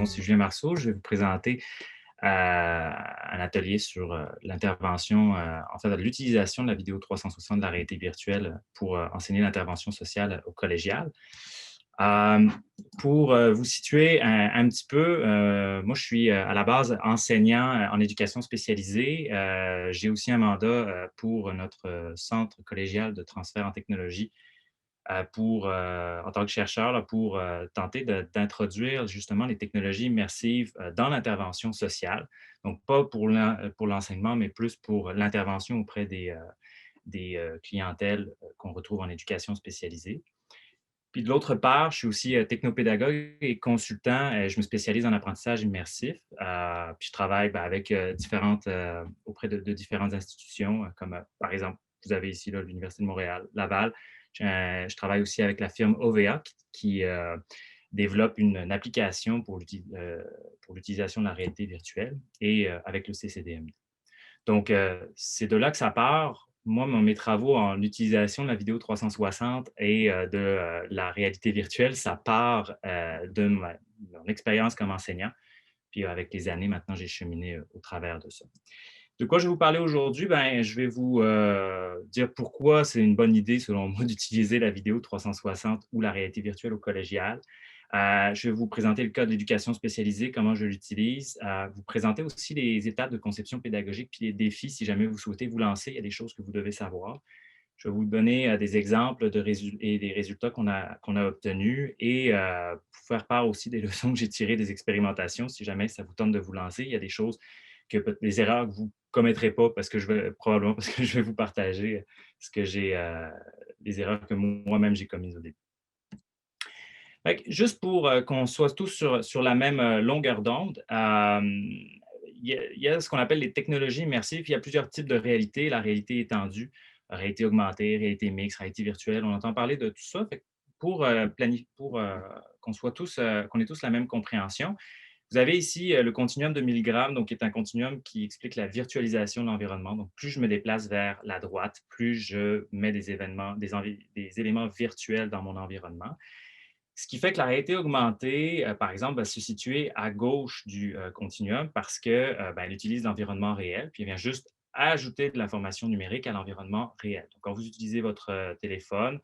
c'est Julien Marceau. Je vais vous présenter un atelier sur l'intervention, en fait, l'utilisation de la vidéo 360 de la réalité virtuelle pour enseigner l'intervention sociale au collégial. Euh, pour vous situer un petit peu, moi, je suis à la base enseignant en éducation spécialisée. J'ai aussi un mandat pour notre centre collégial de transfert en technologie en tant que chercheur, là, pour tenter d'introduire justement les technologies immersives dans l'intervention sociale. Donc, pas pour l'enseignement, mais plus pour l'intervention auprès des clientèles qu'on retrouve en éducation spécialisée. Puis de l'autre part, je suis aussi technopédagogue et consultant. Je me spécialise en apprentissage immersif. Puis je travaille avec auprès de différentes institutions, comme par exemple, vous avez ici l'Université de Montréal, Laval. Je travaille aussi avec la firme OVA qui développe une application pour l'utilisation de la réalité virtuelle et avec le CCDMD. Donc, c'est de là que ça part. Moi, mes travaux en utilisation de la vidéo 360 et de la réalité virtuelle, ça part de mon expérience comme enseignant. Puis avec les années, maintenant, j'ai cheminé au travers de ça. De quoi je vais vous parler aujourd'hui? Ben, je vais vous dire pourquoi c'est une bonne idée, selon moi, d'utiliser la vidéo 360 ou la réalité virtuelle au collégial. Je vais vous présenter le cas de l'éducation spécialisée, comment je l'utilise, vous présenter aussi les étapes de conception pédagogique puis les défis si jamais vous souhaitez vous lancer. Il y a des choses que vous devez savoir. Je vais vous donner des exemples et des résultats qu'on a obtenus et vous faire part aussi des leçons que j'ai tirées des expérimentations. Si jamais ça vous tente de vous lancer, il y a des choses des erreurs que vous ne commettrez pas probablement parce que je vais vous partager ce que les erreurs que moi-même j'ai commises au début. Fait que juste pour qu'on soit tous sur la même longueur d'onde, il y a ce qu'on appelle les technologies immersives. Il y a plusieurs types de réalité. La réalité étendue, réalité augmentée, réalité mixte, réalité virtuelle. On entend parler de tout ça. Fait que pour qu'on ait tous la même compréhension, vous avez ici le continuum de milligrammes, donc qui est un continuum qui explique la virtualisation de l'environnement. Donc, plus je me déplace vers la droite, plus je mets des éléments virtuels dans mon environnement. Ce qui fait que la réalité augmentée, par exemple, va se situer à gauche du continuum parce qu'elle utilise l'environnement réel, puis elle vient juste ajouter de l'information numérique à l'environnement réel. Donc, quand vous utilisez votre téléphone,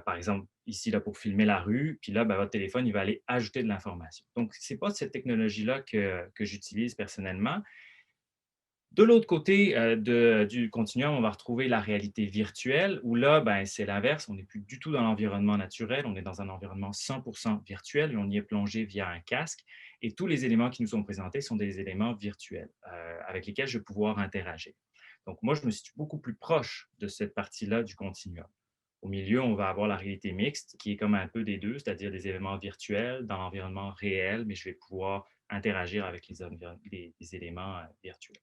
par exemple, ici, là, pour filmer la rue, puis là, votre téléphone, il va aller ajouter de l'information. Donc, ce n'est pas cette technologie-là que j'utilise personnellement. De l'autre côté du continuum, on va retrouver la réalité virtuelle, où là, c'est l'inverse. On n'est plus du tout dans l'environnement naturel, on est dans un environnement 100% virtuel et on y est plongé via un casque. Et tous les éléments qui nous sont présentés sont des éléments virtuels avec lesquels je vais pouvoir interagir. Donc, moi, je me situe beaucoup plus proche de cette partie-là du continuum. Au milieu, on va avoir la réalité mixte, qui est comme un peu des deux, c'est-à-dire des éléments virtuels dans l'environnement réel, mais je vais pouvoir interagir avec les éléments virtuels.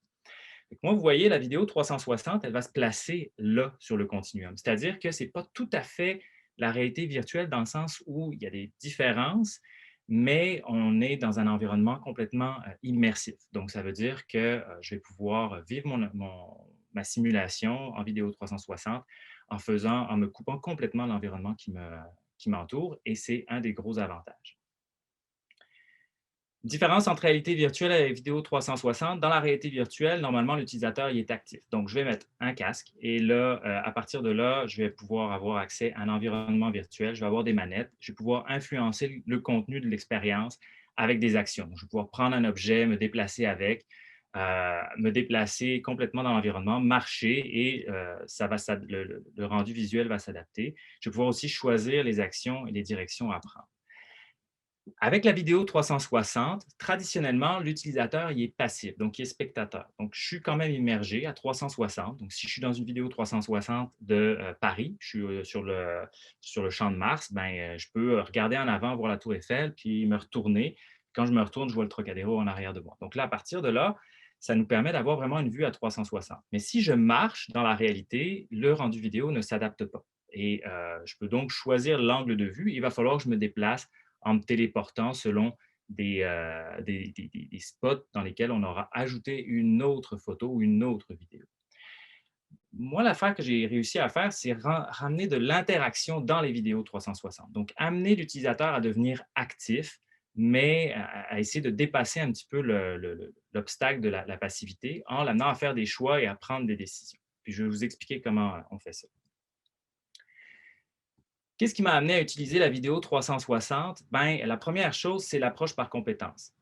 Fait que moi, vous voyez, la vidéo 360, elle va se placer là, sur le continuum. C'est-à-dire que ce n'est pas tout à fait la réalité virtuelle dans le sens où il y a des différences, mais on est dans un environnement complètement immersif. Donc, ça veut dire que je vais pouvoir vivre ma simulation en vidéo 360 en me coupant complètement de l'environnement qui m'entoure, et c'est un des gros avantages. Différence entre réalité virtuelle et vidéo 360. Dans la réalité virtuelle, normalement, l'utilisateur il est actif. Donc, je vais mettre un casque et là, à partir de là, je vais pouvoir avoir accès à un environnement virtuel. Je vais avoir des manettes. Je vais pouvoir influencer le contenu de l'expérience avec des actions. Donc, je vais pouvoir prendre un objet, me déplacer avec, me déplacer complètement dans l'environnement, marcher et le rendu visuel va s'adapter. Je vais pouvoir aussi choisir les actions et les directions à prendre. Avec la vidéo 360, traditionnellement, l'utilisateur il est passif, donc il est spectateur. Donc, je suis quand même immergé à 360. Donc, si je suis dans une vidéo 360 de Paris, je suis sur le champ de Mars, je peux regarder en avant, voir la tour Eiffel, puis me retourner. Quand je me retourne, je vois le Trocadéro en arrière de moi. Donc là, à partir de là, ça nous permet d'avoir vraiment une vue à 360. Mais si je marche dans la réalité, le rendu vidéo ne s'adapte pas. Et je peux donc choisir l'angle de vue. Il va falloir que je me déplace en me téléportant selon des spots dans lesquels on aura ajouté une autre photo ou une autre vidéo. Moi, l'affaire que j'ai réussi à faire, c'est ramener de l'interaction dans les vidéos 360. Donc, amener l'utilisateur à devenir actif mais à essayer de dépasser un petit peu l'obstacle de la passivité en l'amenant à faire des choix et à prendre des décisions. Puis je vais vous expliquer comment on fait ça. Qu'est-ce qui m'a amené à utiliser la vidéo 360? Ben, la première chose, c'est l'approche par compétences.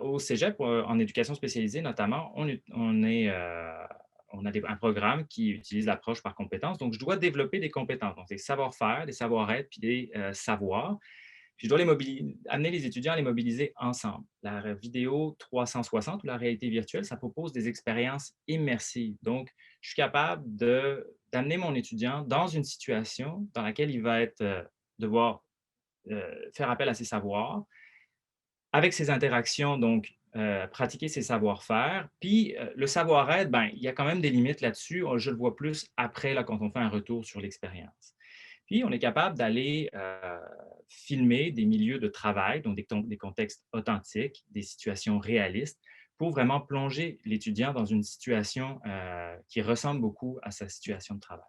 Au cégep, en éducation spécialisée notamment, on a un programme qui utilise l'approche par compétences. Donc, je dois développer des compétences, donc des savoir-faire, des savoir-être, puis des savoirs. Puis je dois amener les étudiants à les mobiliser ensemble. La vidéo 360 ou la réalité virtuelle, ça propose des expériences immersives. Donc, je suis capable d'amener mon étudiant dans une situation dans laquelle il va devoir faire appel à ses savoirs, avec ses interactions, donc pratiquer ses savoir-faire. Puis le savoir-être, ben, il y a quand même des limites là-dessus. Je le vois plus après, là, quand on fait un retour sur l'expérience. Puis, on est capable d'aller filmer des milieux de travail, donc des contextes authentiques, des situations réalistes, pour vraiment plonger l'étudiant dans une situation qui ressemble beaucoup à sa situation de travail.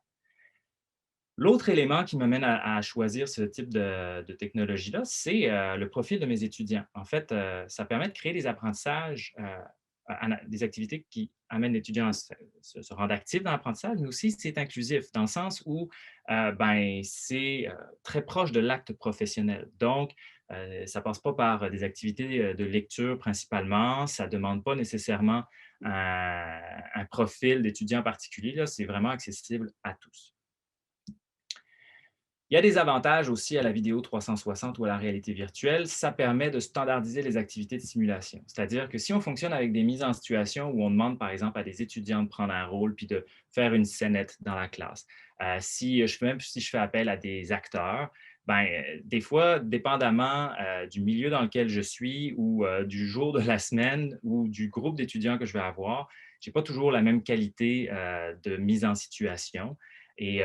L'autre élément qui m'amène à choisir ce type de technologie-là, c'est le profil de mes étudiants. En fait, ça permet de créer des apprentissages, des activités qui amènent l'étudiant à se rendre actif dans l'apprentissage, mais aussi c'est inclusif dans le sens où ben, c'est très proche de l'acte professionnel. Donc, ça ne passe pas par des activités de lecture principalement, ça ne demande pas nécessairement un profil d'étudiant particulier, là, c'est vraiment accessible à tous. Il y a des avantages aussi à la vidéo 360 ou à la réalité virtuelle. Ça permet de standardiser les activités de simulation. C'est-à-dire que si on fonctionne avec des mises en situation où on demande, par exemple, à des étudiants de prendre un rôle puis de faire une scénette dans la classe, même si je fais appel à des acteurs, ben, des fois, dépendamment du milieu dans lequel je suis ou du jour de la semaine ou du groupe d'étudiants que je vais avoir, je n'ai pas toujours la même qualité de mise en situation. Et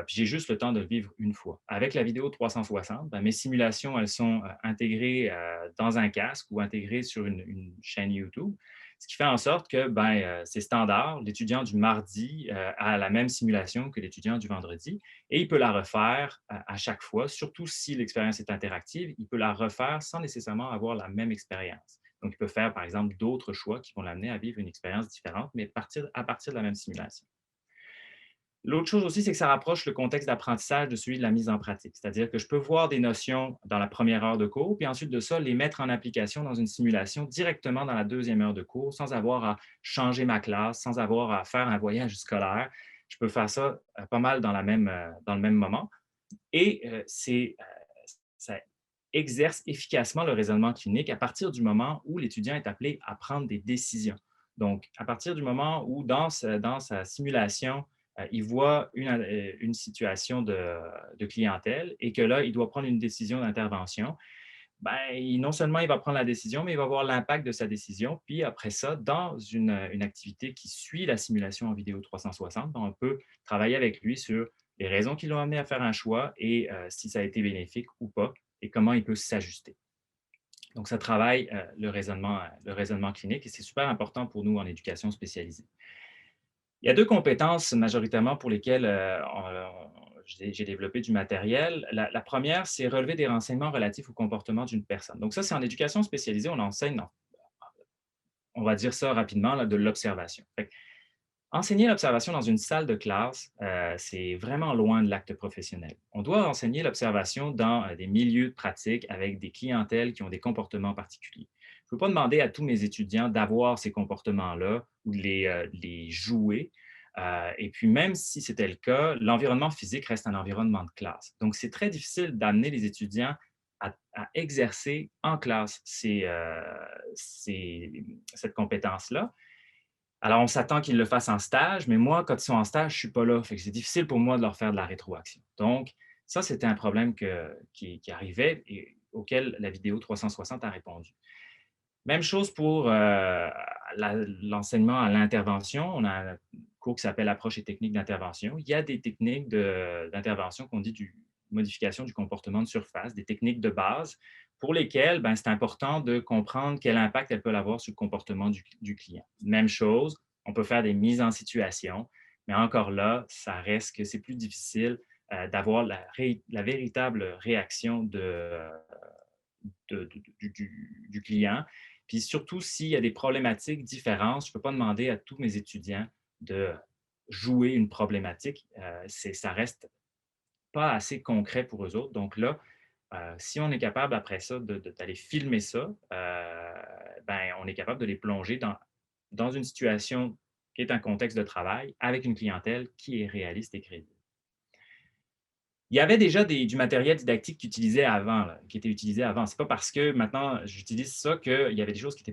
puis j'ai juste le temps de le vivre une fois. Avec la vidéo 360, ben, mes simulations, elles sont intégrées dans un casque ou intégrées sur une chaîne YouTube, ce qui fait en sorte que ben, c'est standard. L'étudiant du mardi a la même simulation que l'étudiant du vendredi et il peut la refaire à chaque fois, surtout si l'expérience est interactive, il peut la refaire sans nécessairement avoir la même expérience. Donc, il peut faire, par exemple, d'autres choix qui vont l'amener à vivre une expérience différente, mais à partir de la même simulation. L'autre chose aussi, c'est que ça rapproche le contexte d'apprentissage de celui de la mise en pratique. C'est-à-dire que je peux voir des notions dans la première heure de cours, puis ensuite de ça, les mettre en application dans une simulation directement dans la deuxième heure de cours, sans avoir à changer ma classe, sans avoir à faire un voyage scolaire. Je peux faire ça pas mal dans le même moment. Et ça exerce efficacement le raisonnement clinique à partir du moment où l'étudiant est appelé à prendre des décisions. Donc, à partir du moment où, dans sa simulation, il voit une situation de clientèle et que là, il doit prendre une décision d'intervention, ben, non seulement il va prendre la décision, mais il va voir l'impact de sa décision. Puis après ça, dans une activité qui suit la simulation en vidéo 360, ben, on peut travailler avec lui sur les raisons qui l'ont amené à faire un choix et si ça a été bénéfique ou pas et comment il peut s'ajuster. Donc, ça travaille le raisonnement clinique et c'est super important pour nous en éducation spécialisée. Il y a deux compétences majoritairement pour lesquelles j'ai développé du matériel. La première, c'est relever des renseignements relatifs au comportement d'une personne. Donc ça, c'est en éducation spécialisée, on enseigne, on va dire ça rapidement, là, de l'observation. Enseigner l'observation dans une salle de classe, c'est vraiment loin de l'acte professionnel. On doit enseigner l'observation dans des milieux de pratique avec des clientèles qui ont des comportements particuliers. Je ne peux pas demander à tous mes étudiants d'avoir ces comportements-là ou de les jouer. Et puis, même si c'était le cas, l'environnement physique reste un environnement de classe. Donc, c'est très difficile d'amener les étudiants à exercer en classe cette compétence-là. Alors, on s'attend qu'ils le fassent en stage, mais moi, quand ils sont en stage, je ne suis pas là. Fait que c'est difficile pour moi de leur faire de la rétroaction. Donc, ça, c'était un problème qui arrivait et auquel la vidéo 360 a répondu. Même chose pour l'enseignement à l'intervention. On a un cours qui s'appelle Approche et techniques d'intervention. Il y a des techniques d'intervention qu'on dit du modification du comportement de surface, des techniques de base pour lesquelles ben, c'est important de comprendre quel impact elles peuvent avoir sur le comportement du client. Même chose, on peut faire des mises en situation, mais encore là, ça reste que c'est plus difficile d'avoir la véritable réaction du client. Puis surtout, s'il y a des problématiques différentes, je ne peux pas demander à tous mes étudiants de jouer une problématique. Ça reste pas assez concret pour eux autres. Donc là, si on est capable après ça d'aller filmer ça, ben, on est capable de les plonger dans une situation qui est un contexte de travail avec une clientèle qui est réaliste et crédible. Il y avait déjà du matériel didactique qui était utilisé avant. C'est pas parce que maintenant j'utilise ça qu'il y avait des choses qui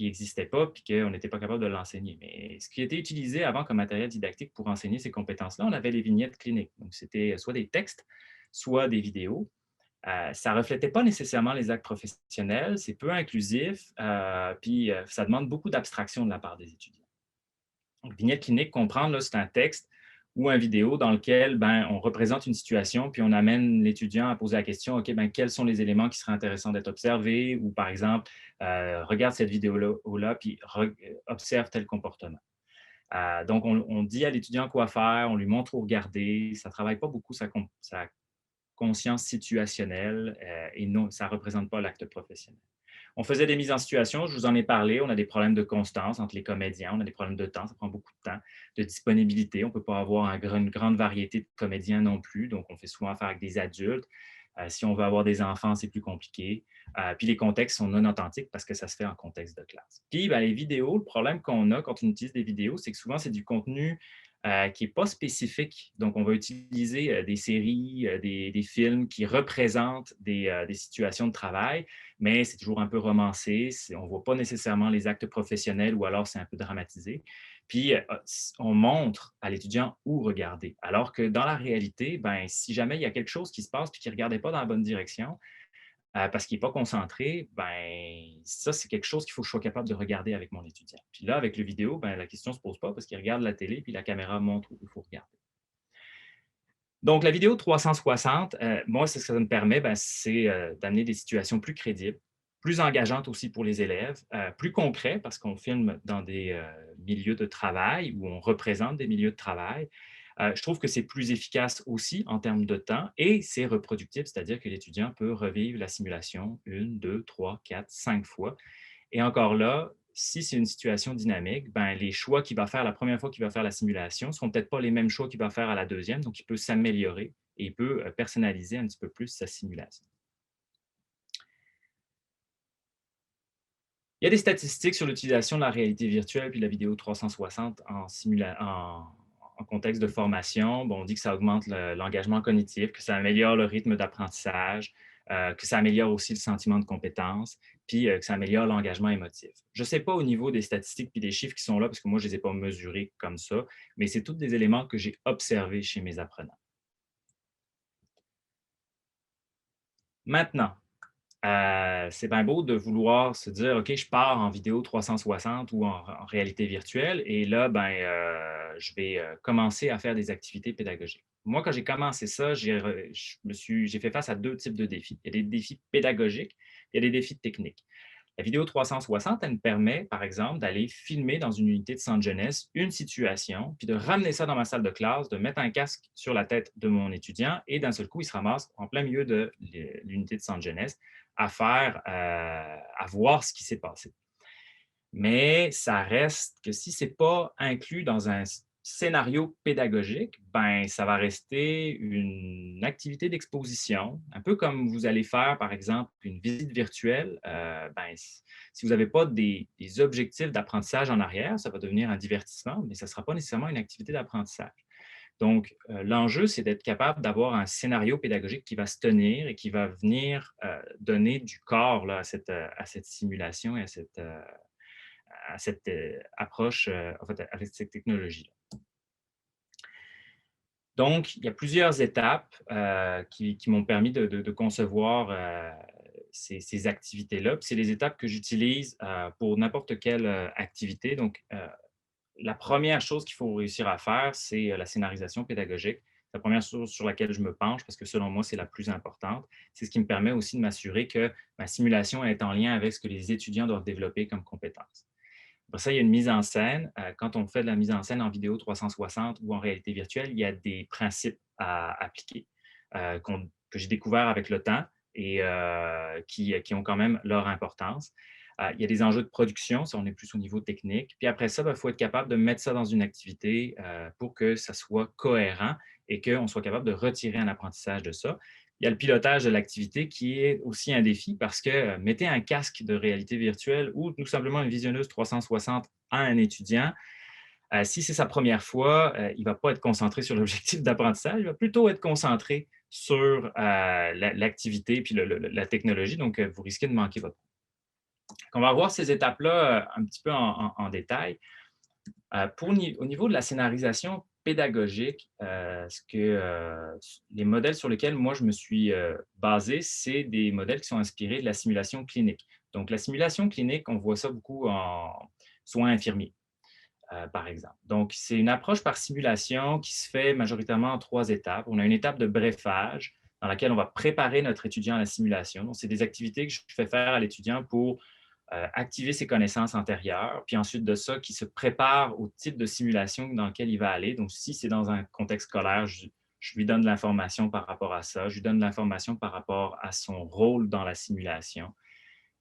n'existaient pas puis qu'on n'était pas capable de l'enseigner. Mais ce qui était utilisé avant comme matériel didactique pour enseigner ces compétences-là, on avait les vignettes cliniques. Donc, c'était soit des textes, soit des vidéos. Ça ne reflétait pas nécessairement les actes professionnels, c'est peu inclusif, puis ça demande beaucoup d'abstraction de la part des étudiants. Donc, vignette clinique, comprendre, là, c'est un texte ou une vidéo dans lequel ben, on représente une situation, puis on amène l'étudiant à poser la question, OK, ben, quels sont les éléments qui seraient intéressants d'être observés, ou par exemple, regarde cette vidéo-là, puis observe tel comportement. Donc, on dit à l'étudiant quoi faire, on lui montre où regarder, ça ne travaille pas beaucoup sa conscience situationnelle et non, ça ne représente pas l'acte professionnel. On faisait des mises en situation, je vous en ai parlé, on a des problèmes de constance entre les comédiens, on a des problèmes de temps, ça prend beaucoup de temps, de disponibilité, on ne peut pas avoir une grande variété de comédiens non plus, donc on fait souvent affaire avec des adultes. Si on veut avoir des enfants, c'est plus compliqué. Puis les contextes sont non authentiques parce que ça se fait en contexte de classe. Puis ben, les vidéos, le problème qu'on a quand on utilise des vidéos, c'est que souvent c'est du contenu qui n'est pas spécifique. Donc, on va utiliser des séries, des films qui représentent des situations de travail, mais c'est toujours un peu romancé. On ne voit pas nécessairement les actes professionnels ou alors c'est un peu dramatisé. Puis, on montre à l'étudiant où regarder. Alors que dans la réalité, ben, si jamais il y a quelque chose qui se passe et qu'il ne regardait pas dans la bonne direction, parce qu'il n'est pas concentré, ben, ça, c'est quelque chose qu'il faut que je sois capable de regarder avec mon étudiant. Puis là, avec le vidéo, ben, la question ne se pose pas parce qu'il regarde la télé puis la caméra montre où il faut regarder. Donc, la vidéo 360, moi, ce que ça me permet, ben, c'est d'amener des situations plus crédibles, plus engageantes aussi pour les élèves, plus concrets parce qu'on filme dans des milieux de travail où on représente des milieux de travail. Je trouve que c'est plus efficace aussi en termes de temps et c'est reproductible, c'est-à-dire que l'étudiant peut revivre la simulation une, deux, trois, quatre, cinq fois. Et encore là, si c'est une situation dynamique, ben, les choix qu'il va faire la première fois qu'il va faire la simulation ne seront peut-être pas les mêmes choix qu'il va faire à la deuxième, donc il peut s'améliorer et il peut personnaliser un petit peu plus sa simulation. Il y a des statistiques sur l'utilisation de la réalité virtuelle puis de la vidéo 360 en contexte de formation. Bon, on dit que ça augmente l'engagement cognitif, que ça améliore le rythme d'apprentissage, que ça améliore aussi le sentiment de compétence, puis que ça améliore l'engagement émotif. Je ne sais pas au niveau des statistiques puis des chiffres qui sont là, parce que moi, je ne les ai pas mesurés comme ça, mais c'est tous des éléments que j'ai observés chez mes apprenants. Maintenant, c'est bien beau de vouloir se dire: «OK, je pars en vidéo 360 ou en réalité virtuelle et là, ben, je vais, commencer à faire des activités pédagogiques». Moi, quand j'ai commencé ça, j'ai fait face à 2 types de défis. Il y a des défis pédagogiques, il y a des défis techniques. La vidéo 360, elle me permet, par exemple, d'aller filmer dans une unité de centre jeunesse une situation, puis de ramener ça dans ma salle de classe, de mettre un casque sur la tête de mon étudiant et d'un seul coup, il se ramasse en plein milieu de l'unité de centre jeunesse à voir ce qui s'est passé. Mais ça reste que si ce n'est pas inclus dans un scénario pédagogique, ben, ça va rester une activité d'exposition, un peu comme vous allez faire, par exemple, une visite virtuelle. Ben, si vous n'avez pas des objectifs d'apprentissage en arrière, ça va devenir un divertissement, mais ça ne sera pas nécessairement une activité d'apprentissage. Donc, l'enjeu, c'est d'être capable d'avoir un scénario pédagogique qui va se tenir et qui va venir donner du corps là, à cette simulation et à cette approche, en fait, avec cette technologie-là. Donc, il y a plusieurs étapes qui m'ont permis de concevoir ces activités-là. Puis c'est les étapes que j'utilise pour n'importe quelle activité. Donc, la première chose qu'il faut réussir à faire, c'est la scénarisation pédagogique. C'est la première chose sur laquelle je me penche parce que selon moi, c'est la plus importante. C'est ce qui me permet aussi de m'assurer que ma simulation est en lien avec ce que les étudiants doivent développer comme compétences. Après ça, il y a une mise en scène. Quand on fait de la mise en scène en vidéo 360 ou en réalité virtuelle, il y a des principes à appliquer que j'ai découvert avec le temps. et qui ont quand même leur importance. Il y a des enjeux de production, ça on est plus au niveau technique. Puis après ça, il faut être capable de mettre ça dans une activité pour que ça soit cohérent et qu'on soit capable de retirer un apprentissage de ça. Il y a le pilotage de l'activité qui est aussi un défi parce que mettez un casque de réalité virtuelle ou tout simplement une visionneuse 360 à un étudiant. Si c'est sa première fois, il ne va pas être concentré sur l'objectif d'apprentissage, il va plutôt être concentré sur l'activité et la technologie. Donc, vous risquez de manquer votre. On va voir ces étapes-là un petit peu en détail. Au niveau de la scénarisation pédagogique, les modèles sur lesquels moi je me suis basé, c'est des modèles qui sont inspirés de la simulation clinique. Donc, la simulation clinique, on voit ça beaucoup en soins infirmiers, par exemple. Donc, c'est une approche par simulation qui se fait majoritairement en 3 étapes. On a une étape de brefage dans laquelle on va préparer notre étudiant à la simulation. Donc, c'est des activités que je fais faire à l'étudiant pour activer ses connaissances antérieures, puis ensuite de ça, qui se prépare au type de simulation dans lequel il va aller. Donc, si c'est dans un contexte scolaire, je lui donne de l'information par rapport à ça, je lui donne de l'information par rapport à son rôle dans la simulation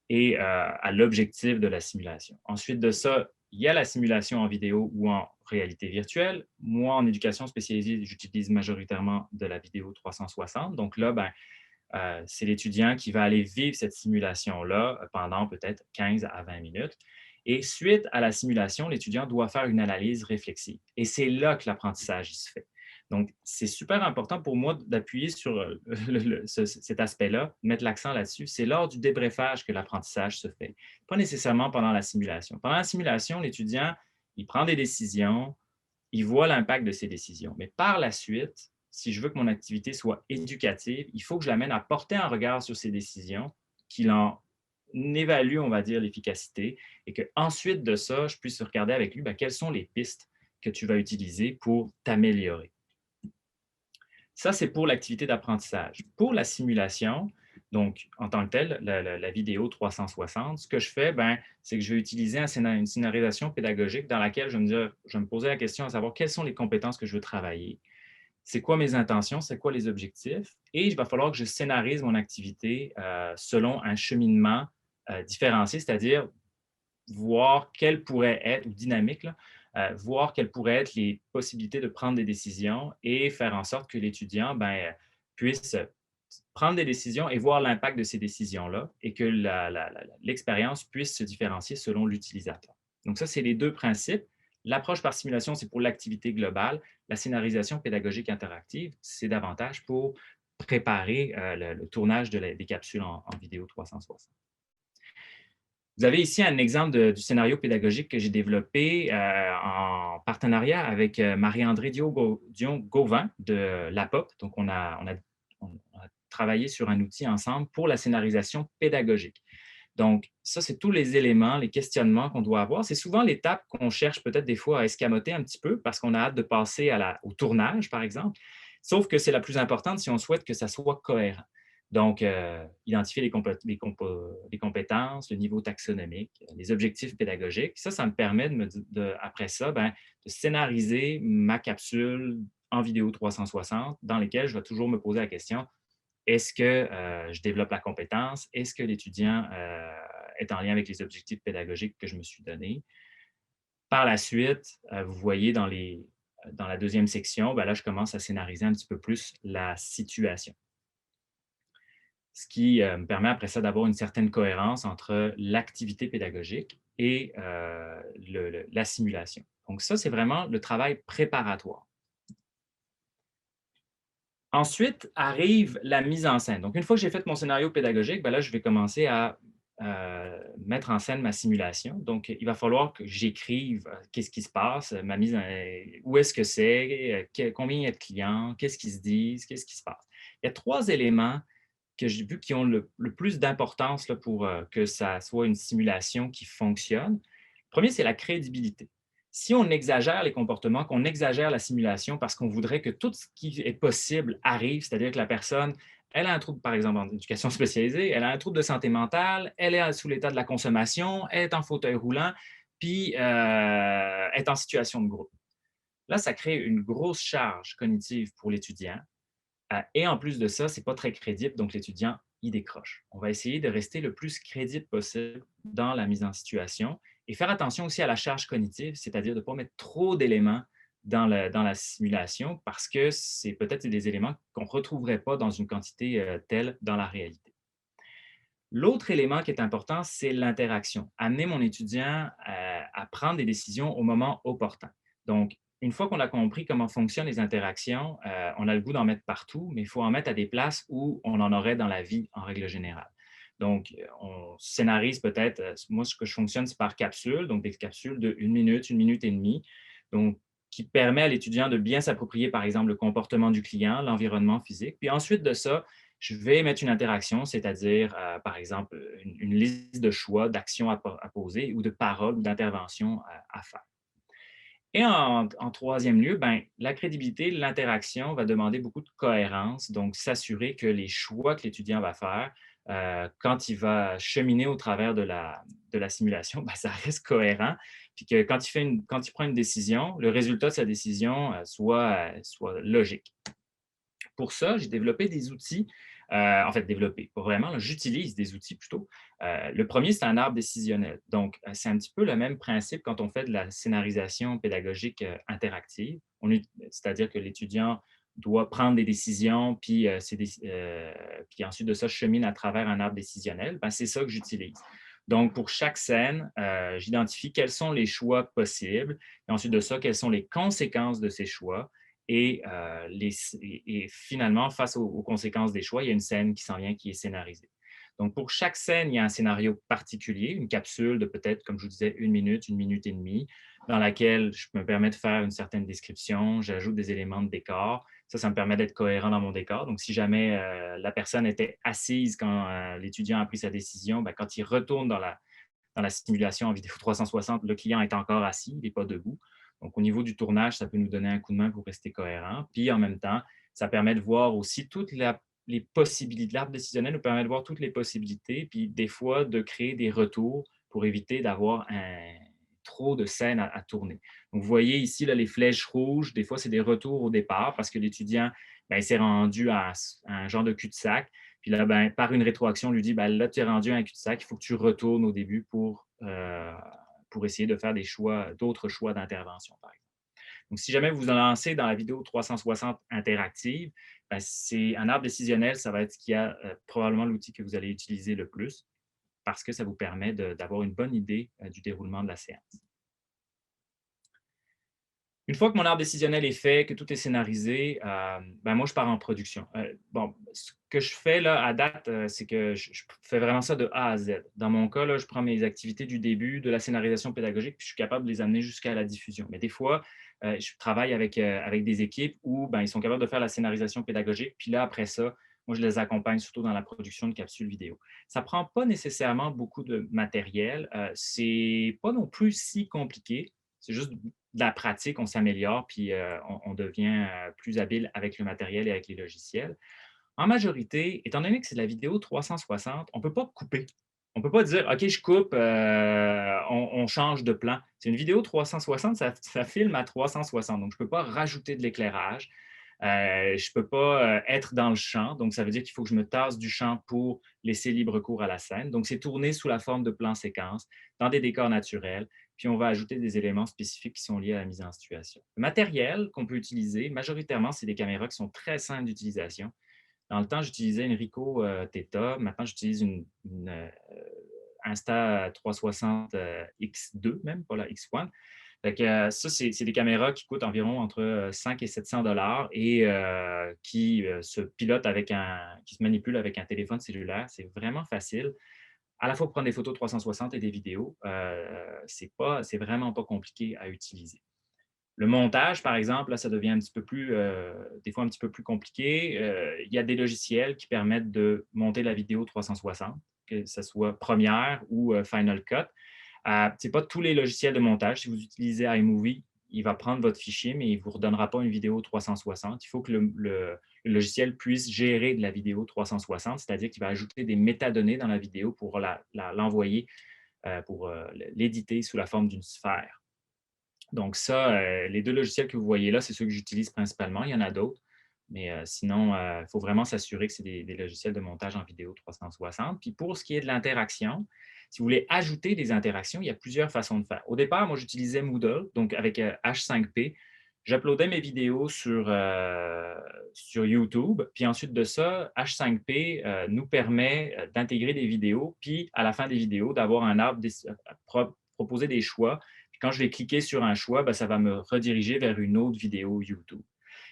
et à l'objectif de la simulation. Ensuite de ça, il y a la simulation en vidéo ou en réalité virtuelle. Moi, en éducation spécialisée, j'utilise majoritairement de la vidéo 360. Donc là, c'est l'étudiant qui va aller vivre cette simulation-là pendant peut-être 15 à 20 minutes. Et suite à la simulation, l'étudiant doit faire une analyse réflexive. Et c'est là que l'apprentissage se fait. Donc, c'est super important pour moi d'appuyer sur cet aspect-là, mettre l'accent là-dessus. C'est lors du débriefage que l'apprentissage se fait, pas nécessairement pendant la simulation. Pendant la simulation, l'étudiant, il prend des décisions, il voit l'impact de ses décisions. Mais par la suite, si je veux que mon activité soit éducative, il faut que je l'amène à porter un regard sur ses décisions, qu'il en évalue, on va dire, l'efficacité, et qu'ensuite de ça, je puisse regarder avec lui quelles sont les pistes que tu vas utiliser pour t'améliorer. Ça, c'est pour l'activité d'apprentissage. Pour la simulation, donc en tant que telle, la vidéo 360, ce que je fais, c'est que je vais utiliser une scénarisation pédagogique dans laquelle je vais me poser la question à savoir quelles sont les compétences que je veux travailler, c'est quoi mes intentions, c'est quoi les objectifs, et il va falloir que je scénarise mon activité selon un cheminement différencié, c'est-à-dire voir quelle pourrait être, ou dynamique, là, voir quelles pourraient être les possibilités de prendre des décisions et faire en sorte que l'étudiant puisse prendre des décisions et voir l'impact de ces décisions-là et que l'expérience puisse se différencier selon l'utilisateur. Donc ça, c'est les 2 principes. L'approche par simulation, c'est pour l'activité globale. La scénarisation pédagogique interactive, c'est davantage pour préparer le tournage des capsules en vidéo 360. Vous avez ici un exemple du scénario pédagogique que j'ai développé en partenariat avec Marie-André Dion-Gauvin de l'APOP. Donc, on a travaillé sur un outil ensemble pour la scénarisation pédagogique. Donc, ça, c'est tous les éléments, les questionnements qu'on doit avoir. C'est souvent l'étape qu'on cherche peut-être des fois à escamoter un petit peu parce qu'on a hâte de passer au tournage, par exemple. Sauf que c'est la plus importante si on souhaite que ça soit cohérent. Donc, identifier les compétences, le niveau taxonomique, les objectifs pédagogiques. Ça me permet après ça, de scénariser ma capsule en vidéo 360 dans lesquelles je vais toujours me poser la question, est-ce que je développe la compétence? Est-ce que l'étudiant est en lien avec les objectifs pédagogiques que je me suis donnés? Par la suite, vous voyez dans la deuxième section, là, je commence à scénariser un petit peu plus la situation. Ce qui me permet après ça d'avoir une certaine cohérence entre l'activité pédagogique et la simulation. Donc ça, c'est vraiment le travail préparatoire. Ensuite arrive la mise en scène. Donc une fois que j'ai fait mon scénario pédagogique, là, je vais commencer à mettre en scène ma simulation. Donc, il va falloir que j'écrive qu'est-ce qui se passe, où est-ce que c'est, combien il y a de clients, qu'est-ce qu'ils se disent, qu'est-ce qui se passe. Il y a 3 éléments que j'ai vus qui ont le plus d'importance là, pour que ça soit une simulation qui fonctionne. Le premier, c'est la crédibilité. Si on exagère les comportements, qu'on exagère la simulation parce qu'on voudrait que tout ce qui est possible arrive, c'est-à-dire que la personne, elle a un trouble, par exemple, en éducation spécialisée, elle a un trouble de santé mentale, elle est sous l'état de la consommation, elle est en fauteuil roulant, puis est en situation de groupe. Là, ça crée une grosse charge cognitive pour l'étudiant. Et en plus de ça, ce n'est pas très crédible, donc l'étudiant, il décroche. On va essayer de rester le plus crédible possible dans la mise en situation et faire attention aussi à la charge cognitive, c'est-à-dire de ne pas mettre trop d'éléments dans la simulation parce que c'est peut-être des éléments qu'on ne retrouverait pas dans une quantité telle dans la réalité. L'autre élément qui est important, c'est l'interaction. Amener mon étudiant à prendre des décisions au moment opportun. Donc, une fois qu'on a compris comment fonctionnent les interactions, on a le goût d'en mettre partout, mais il faut en mettre à des places où on en aurait dans la vie en règle générale. Donc, on scénarise peut-être, moi, ce que je fonctionne, c'est par capsule, donc des capsules de 1 minute et demie, donc qui permet à l'étudiant de bien s'approprier, par exemple, le comportement du client, l'environnement physique. Puis ensuite de ça, je vais mettre une interaction, c'est-à-dire, par exemple, une liste de choix, d'actions à poser ou de paroles ou d'interventions à faire. Et en troisième lieu, ben, la crédibilité, l'interaction va demander beaucoup de cohérence, donc s'assurer que les choix que l'étudiant va faire, quand il va cheminer au travers de la simulation, ben, ça reste cohérent, puis que quand il prend une décision, le résultat de sa décision soit logique. Pour ça, j'ai développé des outils, en fait développé, pas vraiment, là, j'utilise des outils plutôt. Le premier, c'est un arbre décisionnel. Donc, c'est un petit peu le même principe quand on fait de la scénarisation pédagogique interactive. C'est-à-dire que l'étudiant doit prendre des décisions, puis, puis ensuite de ça, chemine à travers un arbre décisionnel. Ben, c'est ça que j'utilise. Donc, pour chaque scène, j'identifie quels sont les choix possibles, et ensuite de ça, quelles sont les conséquences de ces choix, et finalement, face aux conséquences des choix, il y a une scène qui s'en vient qui est scénarisée. Donc, pour chaque scène, il y a un scénario particulier, une capsule de peut-être, comme je vous disais, 1 minute et demie, dans laquelle je me permets de faire une certaine description, j'ajoute des éléments de décor. Ça me permet d'être cohérent dans mon décor. Donc, si jamais la personne était assise quand l'étudiant a pris sa décision, ben, quand il retourne dans la simulation en vidéo 360, le client est encore assis, il n'est pas debout. Donc, au niveau du tournage, ça peut nous donner un coup de main pour rester cohérent. Puis, en même temps, ça permet de voir aussi les possibilités. L'arbre décisionnel nous permet de voir toutes les possibilités, puis des fois, de créer des retours pour éviter d'avoir trop de scènes à tourner. Donc, vous voyez ici là, les flèches rouges, des fois, c'est des retours au départ parce que l'étudiant ben, s'est rendu à un genre de cul-de-sac. Puis là, ben, par une rétroaction, on lui dit ben, là, tu es rendu à un cul-de-sac, il faut que tu retournes au début pour essayer de faire d'autres choix d'intervention, par exemple. Donc, si jamais vous vous lancez dans la vidéo 360 interactive, ben, c'est un arbre décisionnel, ça va être ce qui a probablement l'outil que vous allez utiliser le plus parce que ça vous permet d'avoir une bonne idée du déroulement de la séance. Une fois que mon arbre décisionnel est fait, que tout est scénarisé, ben moi, je pars en production. Bon, ce que je fais là, à date, c'est que je fais vraiment ça de A à Z. Dans mon cas, là, je prends mes activités du début, de la scénarisation pédagogique, puis je suis capable de les amener jusqu'à la diffusion. Mais des fois, je travaille avec des équipes où ben, ils sont capables de faire la scénarisation pédagogique, puis là, après ça, moi, je les accompagne surtout dans la production de capsules vidéo. Ça ne prend pas nécessairement beaucoup de matériel. C'est pas non plus si compliqué. C'est juste de la pratique, on s'améliore, puis on devient plus habile avec le matériel et avec les logiciels. En majorité, étant donné que c'est de la vidéo 360, on ne peut pas couper. On ne peut pas dire, OK, je coupe, on change de plan. C'est une vidéo 360, ça filme à 360, donc je ne peux pas rajouter de l'éclairage. Je ne peux pas être dans le champ, donc ça veut dire qu'il faut que je me tasse du champ pour laisser libre cours à la scène. Donc, c'est tourné sous la forme de plan séquence, dans des décors naturels, puis on va ajouter des éléments spécifiques qui sont liés à la mise en situation. Le matériel qu'on peut utiliser, majoritairement, c'est des caméras qui sont très simples d'utilisation. Dans le temps, j'utilisais une Ricoh Theta. Maintenant, j'utilise une Insta360 X2, même, pas la X1. Fait que, ça, c'est des caméras qui coûtent environ entre 5 et 700 et qui se manipulent avec un téléphone cellulaire. C'est vraiment facile, à la fois pour prendre des photos 360 et des vidéos. C'est vraiment pas compliqué à utiliser. Le montage, par exemple, là, ça devient un petit peu plus, des fois un petit peu plus compliqué. Il y a des logiciels qui permettent de monter la vidéo 360, que ce soit Premiere ou Final Cut. Ce n'est pas tous les logiciels de montage. Si vous utilisez iMovie, il va prendre votre fichier, mais il ne vous redonnera pas une vidéo 360. Il faut que le logiciel puisse gérer de la vidéo 360, c'est-à-dire qu'il va ajouter des métadonnées dans la vidéo pour l'envoyer, pour l'éditer sous la forme d'une sphère. Donc ça, les deux logiciels que vous voyez là, c'est ceux que j'utilise principalement. Il y en a d'autres. Mais sinon, il faut vraiment s'assurer que c'est des logiciels de montage en vidéo 360. Puis pour ce qui est de l'interaction, si vous voulez ajouter des interactions, il y a plusieurs façons de faire. Au départ, moi, j'utilisais Moodle, donc avec H5P. J'uploadais mes vidéos sur YouTube. Puis ensuite de ça, H5P nous permet d'intégrer des vidéos, puis à la fin des vidéos, d'avoir un arbre, proposer des choix. Puis quand je vais cliquer sur un choix, ben, ça va me rediriger vers une autre vidéo YouTube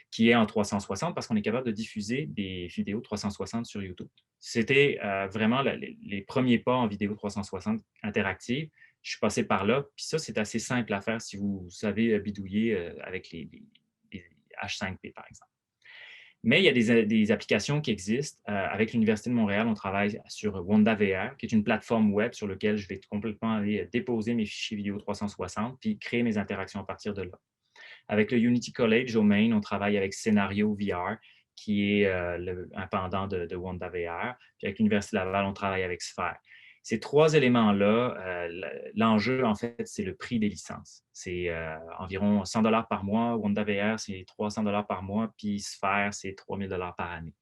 qui est en 360 parce qu'on est capable de diffuser des vidéos 360 sur YouTube. C'était vraiment les premiers pas en vidéo 360 interactive. Je suis passé par là, puis ça, c'est assez simple à faire si vous savez bidouiller avec les H5P, par exemple. Mais il y a des applications qui existent. Avec l'Université de Montréal, on travaille sur WandaVR, qui est une plateforme web sur laquelle je vais complètement aller déposer mes fichiers vidéo 360 puis créer mes interactions à partir de là. Avec le Unity College au Maine, on travaille avec Scenario VR, qui est un pendant de WandaVR. Puis avec l'Université Laval, on travaille avec Sphere. Ces trois éléments-là, l'enjeu, en fait, c'est le prix des licences. C'est environ 100 par mois. WandaVR, c'est 300 par mois. Puis Sphere, c'est 3000 par année.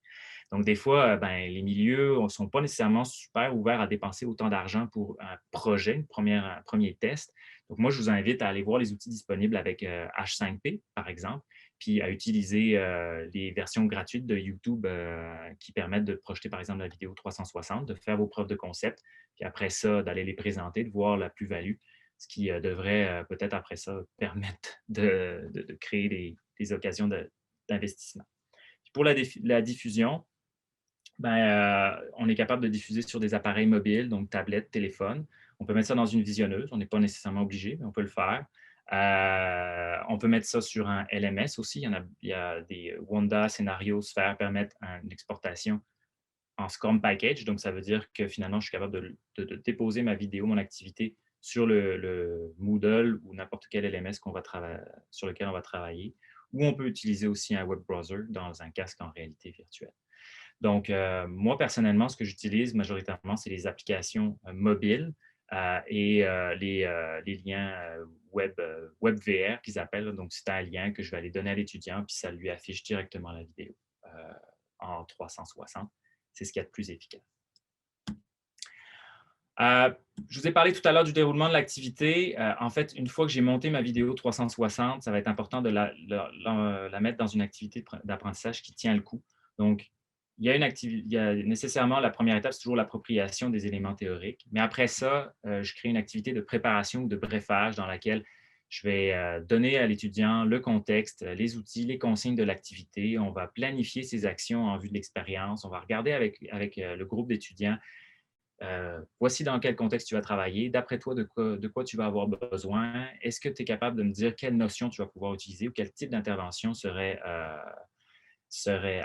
Donc, des fois, ben, les milieux ne sont pas nécessairement super ouverts à dépenser autant d'argent pour un projet, un premier test. Donc, moi, je vous invite à aller voir les outils disponibles avec H5P, par exemple, puis à utiliser les versions gratuites de YouTube qui permettent de projeter, par exemple, la vidéo 360, de faire vos preuves de concept, puis après ça, d'aller les présenter, de voir la plus-value, ce qui devrait peut-être après ça permettre de créer des occasions d'investissement. Pour la diffusion, ben, on est capable de diffuser sur des appareils mobiles, donc tablettes, téléphones. On peut mettre ça dans une visionneuse. On n'est pas nécessairement obligé, mais on peut le faire. On peut mettre ça sur un LMS aussi. Il y a des Wanda Scénario Sphere permettent une exportation en SCORM package. Donc, ça veut dire que finalement, je suis capable de déposer ma vidéo, mon activité sur le Moodle ou n'importe quel LMS sur lequel on va travailler. Ou on peut utiliser aussi un web browser dans un casque en réalité virtuelle. Donc, moi, personnellement, ce que j'utilise majoritairement, c'est les applications mobiles et les liens web VR qu'ils appellent. Donc, c'est un lien que je vais aller donner à l'étudiant, puis ça lui affiche directement la vidéo en 360. C'est ce qu'il y a de plus efficace. Je vous ai parlé tout à l'heure du déroulement de l'activité. En fait, une fois que j'ai monté ma vidéo 360, ça va être important de la mettre dans une activité d'apprentissage qui tient le coup. Donc, il y a nécessairement la première étape, c'est toujours l'appropriation des éléments théoriques. Mais après ça, je crée une activité de préparation ou de briefage dans laquelle je vais donner à l'étudiant le contexte, les outils, les consignes de l'activité. On va planifier ses actions en vue de l'expérience. On va regarder avec le groupe d'étudiants voici dans quel contexte tu vas travailler. D'après toi, de quoi tu vas avoir besoin? Est-ce que tu es capable de me dire quelle notion tu vas pouvoir utiliser ou quel type d'intervention serait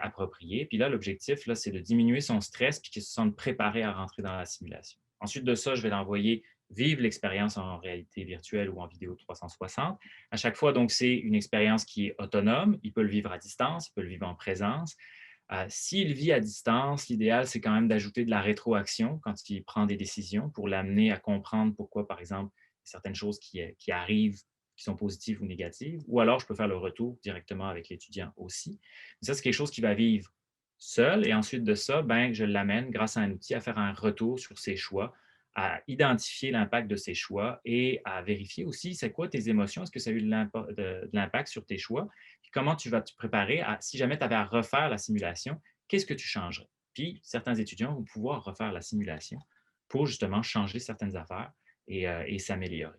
approprié? Puis là, l'objectif, là, c'est de diminuer son stress puis qu'il se sente préparé à rentrer dans la simulation. Ensuite de ça, je vais l'envoyer vivre l'expérience en réalité virtuelle ou en vidéo 360. À chaque fois, donc, c'est une expérience qui est autonome. Il peut le vivre à distance, il peut le vivre en présence. S'il vit à distance, l'idéal, c'est quand même d'ajouter de la rétroaction quand il prend des décisions pour l'amener à comprendre pourquoi, par exemple, certaines choses qui arrivent, qui sont positives ou négatives. Ou alors, je peux faire le retour directement avec l'étudiant aussi. Mais ça, c'est quelque chose qu'il va vivre seul. Et ensuite de ça, ben, je l'amène, grâce à un outil, à faire un retour sur ses choix, à identifier l'impact de ses choix et à vérifier aussi, c'est quoi tes émotions? Est-ce que ça a eu de l'impact sur tes choix? Comment tu vas te préparer à, si jamais tu avais à refaire la simulation, qu'est-ce que tu changerais? Puis, certains étudiants vont pouvoir refaire la simulation pour justement changer certaines affaires et s'améliorer.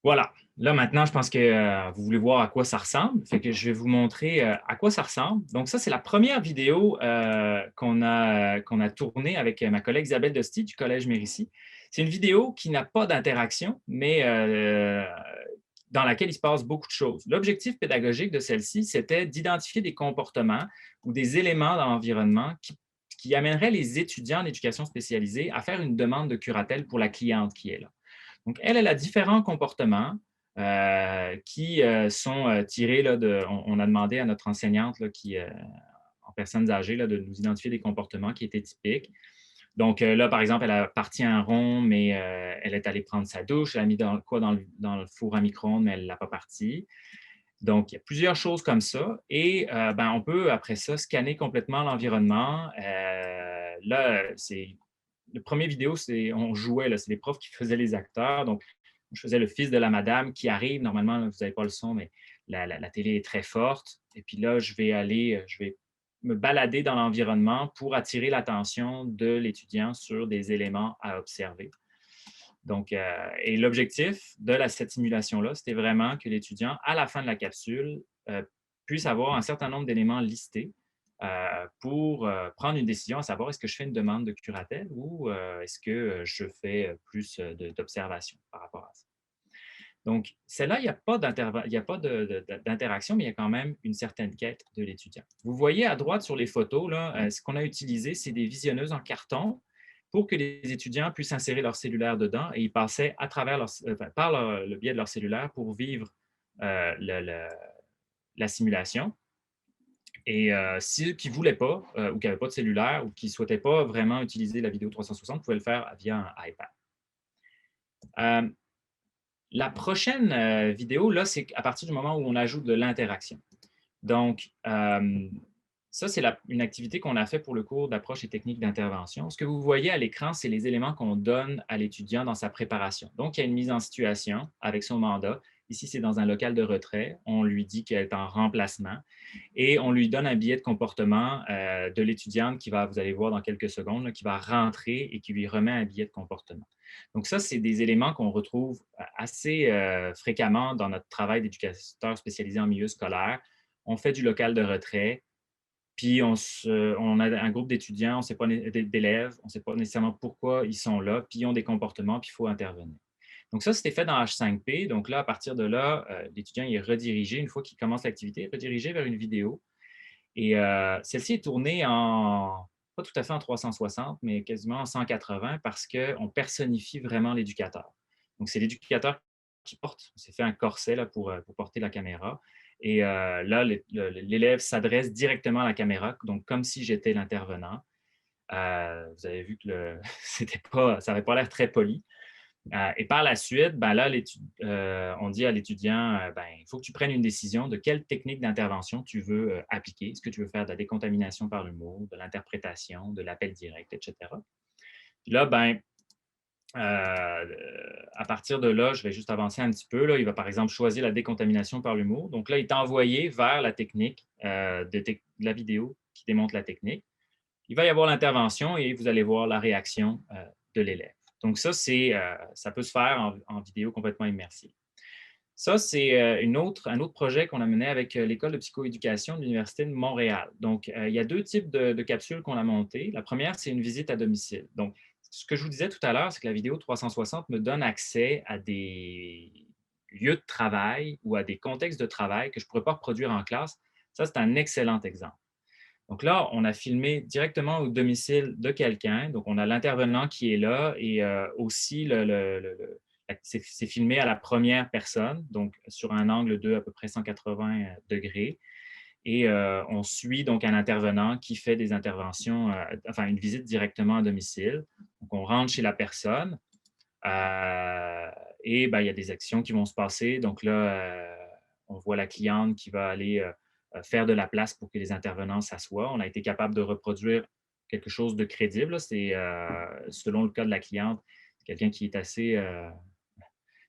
Voilà. Là, maintenant, je pense que vous voulez voir à quoi ça ressemble. Fait que je vais vous montrer à quoi ça ressemble. Donc, ça, c'est la première vidéo qu'on a tournée avec ma collègue Isabelle Dosti du Collège Mérissi. C'est une vidéo qui n'a pas d'interaction, mais dans laquelle il se passe beaucoup de choses. L'objectif pédagogique de celle-ci, c'était d'identifier des comportements ou des éléments dans l'environnement qui amèneraient les étudiants en éducation spécialisée à faire une demande de curatelle pour la cliente qui est là. Donc, elle a différents comportements qui sont tirés on a demandé à notre enseignante en personnes âgées de nous identifier des comportements qui étaient typiques. Donc là, par exemple, elle a parti un rond, mais elle est allée prendre sa douche, elle a mis dans le four à micro-ondes, mais elle ne l'a pas parti. Donc, il y a plusieurs choses comme ça et ben, on peut, après ça, scanner complètement l'environnement. Là, c'est le premier vidéo, c'est on jouait, là, c'est les profs qui faisaient les acteurs. Donc, je faisais le fils de la madame qui arrive. Normalement, là, vous n'avez pas le son, mais la télé est très forte. Et puis là, je vais me balader dans l'environnement pour attirer l'attention de l'étudiant sur des éléments à observer. Donc, et l'objectif de cette simulation-là, c'était vraiment que l'étudiant, à la fin de la capsule, puisse avoir un certain nombre d'éléments listés pour prendre une décision à savoir est-ce que je fais une demande de curatelle ou est-ce que je fais plus d'observation par rapport à ça. Donc, celle-là, il y a pas d'interaction, mais il y a quand même une certaine quête de l'étudiant. Vous voyez à droite sur les photos, là, ce qu'on a utilisé, c'est des visionneuses en carton pour que les étudiants puissent insérer leur cellulaire dedans et ils passaient à travers par le biais de leur cellulaire pour vivre la simulation. Et ceux qui ne voulaient pas ou qui n'avaient pas de cellulaire ou qui ne souhaitaient pas vraiment utiliser la vidéo 360 pouvaient le faire via un iPad. Euh, la prochaine vidéo, là, c'est à partir du moment où on ajoute de l'interaction. Donc, ça, c'est une activité qu'on a fait pour le cours d'approche et techniques d'intervention. Ce que vous voyez à l'écran, c'est les éléments qu'on donne à l'étudiant dans sa préparation. Donc, il y a une mise en situation avec son mandat. Ici, c'est dans un local de retrait. On lui dit qu'elle est en remplacement et on lui donne un billet de comportement de l'étudiante qui va, vous allez voir dans quelques secondes, là, qui va rentrer et qui lui remet un billet de comportement. Donc ça, c'est des éléments qu'on retrouve assez fréquemment dans notre travail d'éducateur spécialisé en milieu scolaire. On fait du local de retrait, puis on a un groupe d'étudiants, d'élèves, on ne sait pas nécessairement pourquoi ils sont là, puis ils ont des comportements, puis il faut intervenir. Donc ça, c'était fait dans H5P. Donc là, à partir de là, l'étudiant est redirigé, une fois qu'il commence l'activité, redirigé vers une vidéo. Et celle-ci est tournée pas tout à fait en 360, mais quasiment en 180 parce qu'on personnifie vraiment l'éducateur. Donc, c'est l'éducateur qui porte. On s'est fait un corset là, pour porter la caméra. Et là, l'élève s'adresse directement à la caméra, donc comme si j'étais l'intervenant. Vous avez vu que ça n'avait pas l'air très poli. Et par la suite, ben là, on dit à l'étudiant, ben, il faut que tu prennes une décision de quelle technique d'intervention tu veux appliquer. Est-ce que tu veux faire de la décontamination par l'humour, de l'interprétation, de l'appel direct, etc. Puis là, ben, à partir de là, je vais juste avancer un petit peu. Là. Il va, par exemple, choisir la décontamination par l'humour. Donc là, il est envoyé vers la technique de la vidéo qui démontre la technique. Il va y avoir l'intervention et vous allez voir la réaction de l'élève. Donc ça peut se faire en vidéo complètement immersive. Ça, c'est un autre projet qu'on a mené avec l'École de psychoéducation de l'Université de Montréal. Donc, il y a deux types de capsules qu'on a montées. La première, c'est une visite à domicile. Donc, ce que je vous disais tout à l'heure, c'est que la vidéo 360 me donne accès à des lieux de travail ou à des contextes de travail que je ne pourrais pas reproduire en classe. Ça, c'est un excellent exemple. Donc là, on a filmé directement au domicile de quelqu'un. Donc, on a l'intervenant qui est là et aussi c'est filmé à la première personne, donc sur un angle de à peu près 180 degrés. Et on suit donc un intervenant qui fait des interventions, enfin une visite directement à domicile. Donc, on rentre chez la personne et ben, il y a des actions qui vont se passer. Donc là, on voit la cliente qui va aller faire de la place pour que les intervenants s'assoient. On a été capable de reproduire quelque chose de crédible. C'est selon le cas de la cliente, quelqu'un qui est assez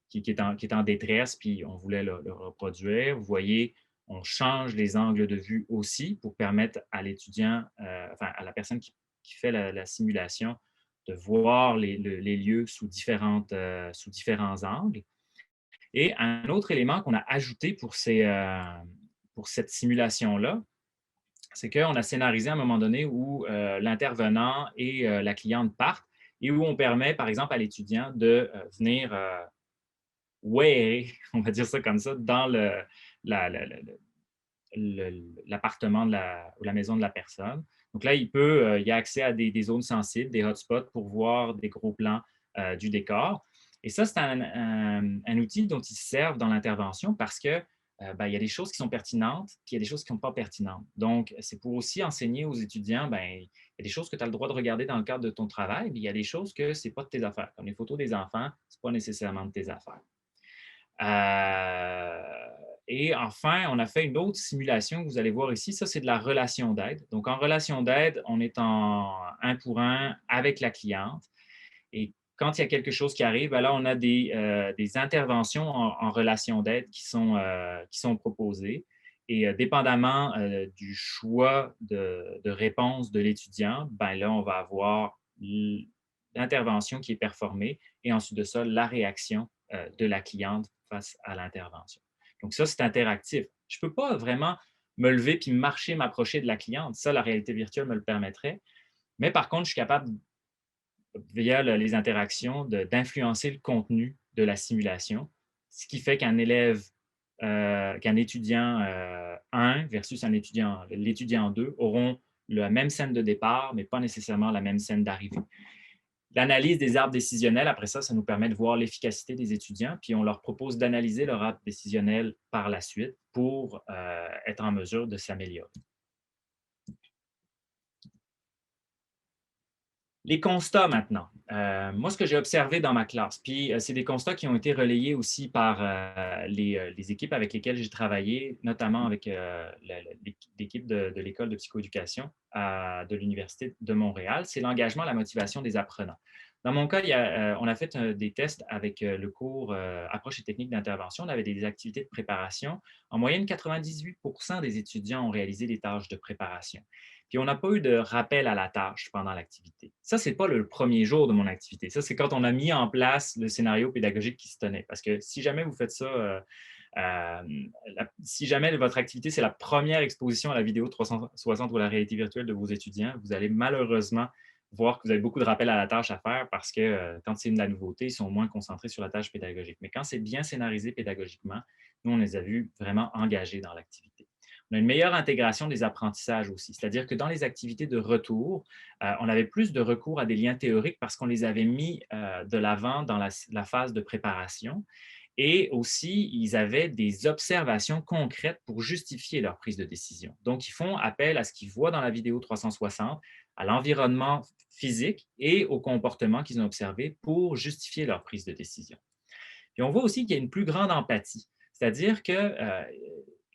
qui est en détresse, puis on voulait le reproduire. Vous voyez, on change les angles de vue aussi pour permettre à l'étudiant, enfin à la personne qui fait la simulation, de voir les lieux sous différents angles. Et un autre élément qu'on a ajouté pour cette simulation-là, c'est qu'on a scénarisé à un moment donné où l'intervenant et la cliente partent et où on permet, par exemple, à l'étudiant de venir on va dire ça comme ça, dans l'appartement ou la maison de la personne. Donc là, il y a accès à des zones sensibles, des hotspots pour voir des gros plans du décor. Et ça, c'est un outil dont ils se servent dans l'intervention parce que ben, il y a des choses qui sont pertinentes, puis il y a des choses qui ne sont pas pertinentes. Donc, c'est pour aussi enseigner aux étudiants, ben, il y a des choses que tu as le droit de regarder dans le cadre de ton travail, mais il y a des choses que ce n'est pas de tes affaires. Comme les photos des enfants, ce n'est pas nécessairement de tes affaires. Et enfin, on a fait une autre simulation que vous allez voir ici. Ça, c'est de la relation d'aide. Donc, en relation d'aide, on est en un pour un avec la cliente. Et quand il y a quelque chose qui arrive, ben là, on a des interventions en relation d'aide qui sont proposées. Et dépendamment du choix de réponse de l'étudiant, ben là, on va avoir l'intervention qui est performée et ensuite de ça, la réaction de la cliente face à l'intervention. Donc ça, c'est interactif. Je ne peux pas vraiment me lever puis marcher, m'approcher de la cliente. Ça, la réalité virtuelle me le permettrait. Mais par contre, je suis capable via les interactions, d'influencer le contenu de la simulation, ce qui fait qu'un élève, qu'un étudiant 1 versus l'étudiant 2 auront la même scène de départ, mais pas nécessairement la même scène d'arrivée. L'analyse des arbres décisionnels, après ça, ça nous permet de voir l'efficacité des étudiants, puis on leur propose d'analyser leur arbre décisionnel par la suite pour être en mesure de s'améliorer. Les constats maintenant. Moi, ce que j'ai observé dans ma classe, puis c'est des constats qui ont été relayés aussi par les équipes avec lesquelles j'ai travaillé, notamment avec l'équipe de l'École de psychoéducation de l'Université de Montréal, c'est l'engagement, la motivation des apprenants. Dans mon cas, on a fait des tests avec le cours Approche et techniques d'intervention. On avait des activités de préparation. En moyenne, 98 des étudiants ont réalisé des tâches de préparation. Puis on n'a pas eu de rappel à la tâche pendant l'activité. Ça, ce n'est pas le premier jour de mon activité. Ça, c'est quand on a mis en place le scénario pédagogique qui se tenait. Parce que si jamais vous faites ça, si jamais votre activité, c'est la première exposition à la vidéo 360 ou à la réalité virtuelle de vos étudiants, vous allez malheureusement voir que vous avez beaucoup de rappels à la tâche à faire parce que quand c'est de la nouveauté, ils sont moins concentrés sur la tâche pédagogique. Mais quand c'est bien scénarisé pédagogiquement, nous, on les a vus vraiment engagés dans l'activité. On a une meilleure intégration des apprentissages aussi, c'est-à-dire que dans les activités de retour, on avait plus de recours à des liens théoriques parce qu'on les avait mis de l'avant dans la phase de préparation. Et aussi, ils avaient des observations concrètes pour justifier leur prise de décision. Donc, ils font appel à ce qu'ils voient dans la vidéo 360, à l'environnement physique et au comportement qu'ils ont observé pour justifier leur prise de décision. Puis on voit aussi qu'il y a une plus grande empathie, c'est-à-dire que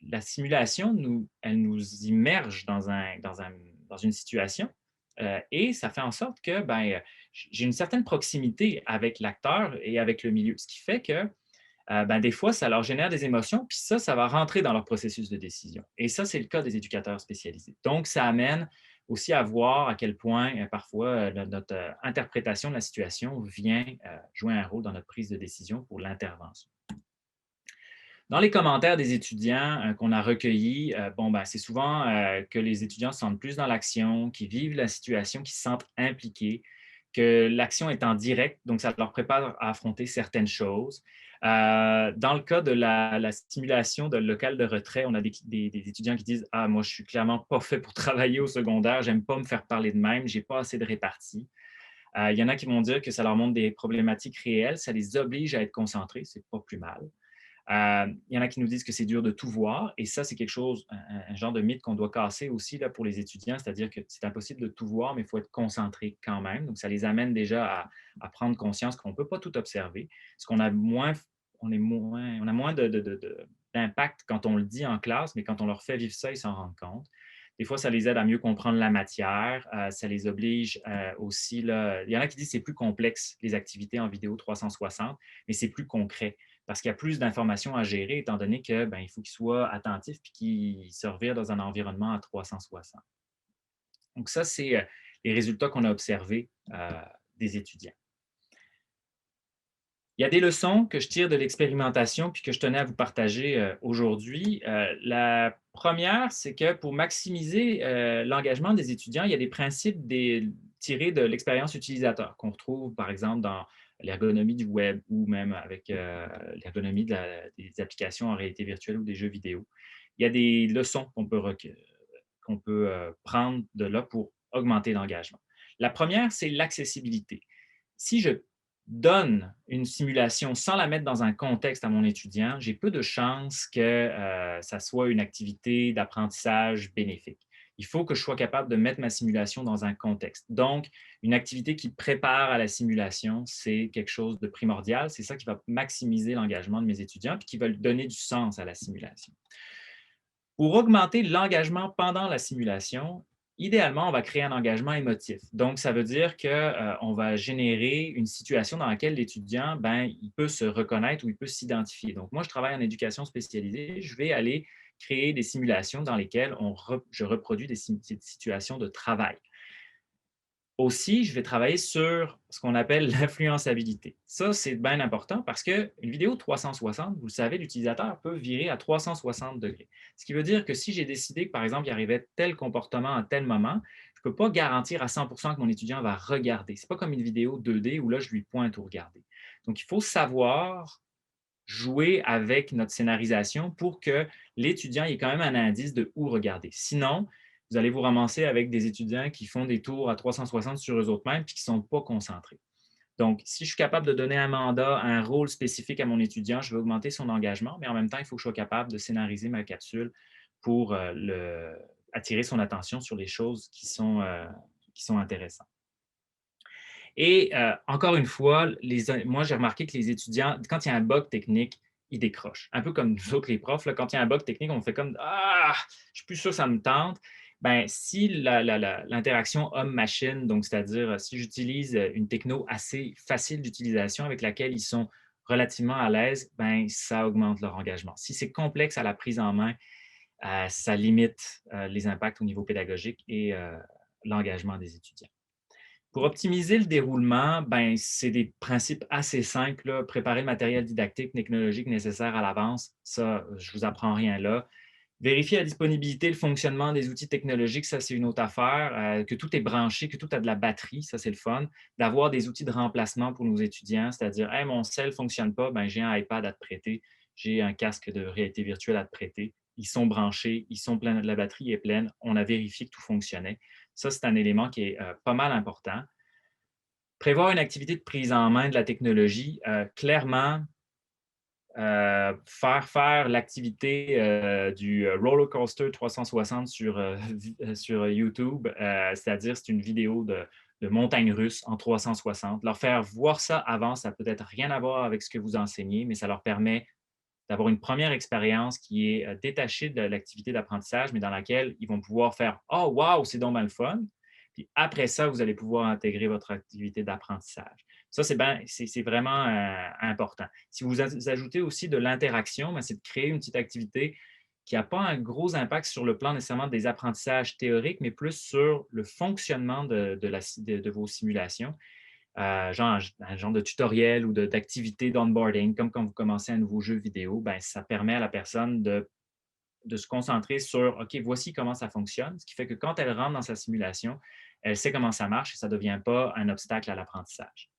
la simulation, elle nous immerge dans une situation et ça fait en sorte que j'ai une certaine proximité avec l'acteur et avec le milieu, ce qui fait que des fois, ça leur génère des émotions, puis ça va rentrer dans leur processus de décision. Et ça, c'est le cas des éducateurs spécialisés. Donc, ça amène aussi à voir à quel point, parfois, notre interprétation de la situation vient jouer un rôle dans notre prise de décision pour l'intervention. Dans les commentaires des étudiants qu'on a recueillis, c'est souvent que les étudiants se sentent plus dans l'action, qu'ils vivent la situation, qu'ils se sentent impliqués, que l'action est en direct, donc ça leur prépare à affronter certaines choses. Dans le cas de la simulation de local de retrait, on a des étudiants qui disent « Ah, moi, je suis clairement pas fait pour travailler au secondaire, j'aime pas me faire parler de même, j'ai pas assez de répartie. » Il y en a qui vont dire que ça leur montre des problématiques réelles, ça les oblige à être concentrés, c'est pas plus mal. Il y en a qui nous disent que c'est dur de tout voir, et ça, c'est quelque chose, un genre de mythe qu'on doit casser aussi là, pour les étudiants, c'est-à-dire que c'est impossible de tout voir, mais il faut être concentré quand même. Donc, ça les amène déjà à prendre conscience qu'on ne peut pas tout observer, parce qu'on a moins, on a moins d'impact quand on le dit en classe, mais quand on leur fait vivre ça, ils s'en rendent compte. Des fois, ça les aide à mieux comprendre la matière. Ça les oblige aussi. Là, il y en a qui disent que c'est plus complexe, les activités en vidéo 360, mais c'est plus concret parce qu'il y a plus d'informations à gérer, étant donné que il faut qu'ils soient attentifs et qu'ils se revirent dans un environnement à 360. Donc, ça, c'est les résultats qu'on a observés des étudiants. Il y a des leçons que je tire de l'expérimentation puis que je tenais à vous partager aujourd'hui. La première, c'est que pour maximiser l'engagement des étudiants, il y a des principes tirés de l'expérience utilisateur qu'on retrouve, par exemple, dans l'ergonomie du web ou même avec l'ergonomie des applications en réalité virtuelle ou des jeux vidéo. Il y a des leçons qu'on peut prendre de là pour augmenter l'engagement. La première, c'est l'accessibilité. Si je donne une simulation sans la mettre dans un contexte à mon étudiant, j'ai peu de chances que ça soit une activité d'apprentissage bénéfique. il faut que je sois capable de mettre ma simulation dans un contexte. Donc, une activité qui prépare à la simulation, c'est quelque chose de primordial. C'est ça qui va maximiser l'engagement de mes étudiants et qui va donner du sens à la simulation. Pour augmenter l'engagement pendant la simulation, idéalement, on va créer un engagement émotif. Donc, ça veut dire qu'on va générer une situation dans laquelle l'étudiant, ben, il peut se reconnaître ou il peut s'identifier. Donc, moi, je travaille en éducation spécialisée. Je vais aller créer des simulations dans lesquelles je reproduis des situations de travail. Aussi, je vais travailler sur ce qu'on appelle l'influençabilité. Ça, c'est bien important parce qu'une vidéo 360, vous le savez, l'utilisateur peut virer à 360 degrés. Ce qui veut dire que si j'ai décidé que, par exemple, il arrivait tel comportement à tel moment, je ne peux pas garantir à 100 que mon étudiant va regarder. Ce n'est pas comme une vidéo 2D où là, je lui pointe où regarder. Donc, il faut savoir jouer avec notre scénarisation pour que l'étudiant ait quand même un indice de où regarder. Sinon, vous allez vous ramasser avec des étudiants qui font des tours à 360 sur eux-mêmes et qui ne sont pas concentrés. Donc, si je suis capable de donner un mandat, un rôle spécifique à mon étudiant, je vais augmenter son engagement, mais en même temps, il faut que je sois capable de scénariser ma capsule pour attirer son attention sur les choses qui sont intéressantes. Et encore une fois, moi, j'ai remarqué que les étudiants, quand il y a un bug technique, ils décrochent. Un peu comme nous autres, les profs, là, quand il y a un bug technique, on fait comme Ah, je suis plus sûr que ça me tente. Ben, si l'interaction homme-machine, donc c'est-à-dire si j'utilise une techno assez facile d'utilisation avec laquelle ils sont relativement à l'aise, ben, ça augmente leur engagement. Si c'est complexe à la prise en main, ça limite les impacts au niveau pédagogique et l'engagement des étudiants. Pour optimiser le déroulement, ben, c'est des principes assez simples, là. Préparer le matériel didactique, technologique nécessaire à l'avance, ça, je ne vous apprends rien là. Vérifier la disponibilité, le fonctionnement des outils technologiques, ça, c'est une autre affaire. Que tout est branché, que tout a de la batterie, ça, c'est le fun. D'avoir des outils de remplacement pour nos étudiants, c'est-à-dire, hey, mon cell ne fonctionne pas, ben, j'ai un iPad à te prêter, j'ai un casque de réalité virtuelle à te prêter. Ils sont branchés, ils sont pleins, la batterie est pleine, on a vérifié que tout fonctionnait. Ça, c'est un élément qui est pas mal important. Prévoir une activité de prise en main de la technologie, clairement, faire l'activité du roller coaster 360 sur YouTube, c'est-à-dire c'est une vidéo de montagne russe en 360. Leur faire voir ça avant, ça peut être rien à voir avec ce que vous enseignez, mais ça leur permet d'avoir une première expérience qui est détachée de l'activité d'apprentissage, mais dans laquelle ils vont pouvoir faire Oh, wow, c'est donc bien le fun. Puis après ça, vous allez pouvoir intégrer votre activité d'apprentissage. Ça, c'est vraiment important. Si vous ajoutez aussi de l'interaction, ben, c'est de créer une petite activité qui n'a pas un gros impact sur le plan nécessairement des apprentissages théoriques, mais plus sur le fonctionnement de vos simulations. Genre un genre de tutoriel ou d'activité d'onboarding, comme quand vous commencez un nouveau jeu vidéo, ben, ça permet à la personne de se concentrer sur OK, voici comment ça fonctionne, ce qui fait que quand elle rentre dans sa simulation, elle sait comment ça marche et ça ne devient pas un obstacle à l'apprentissage.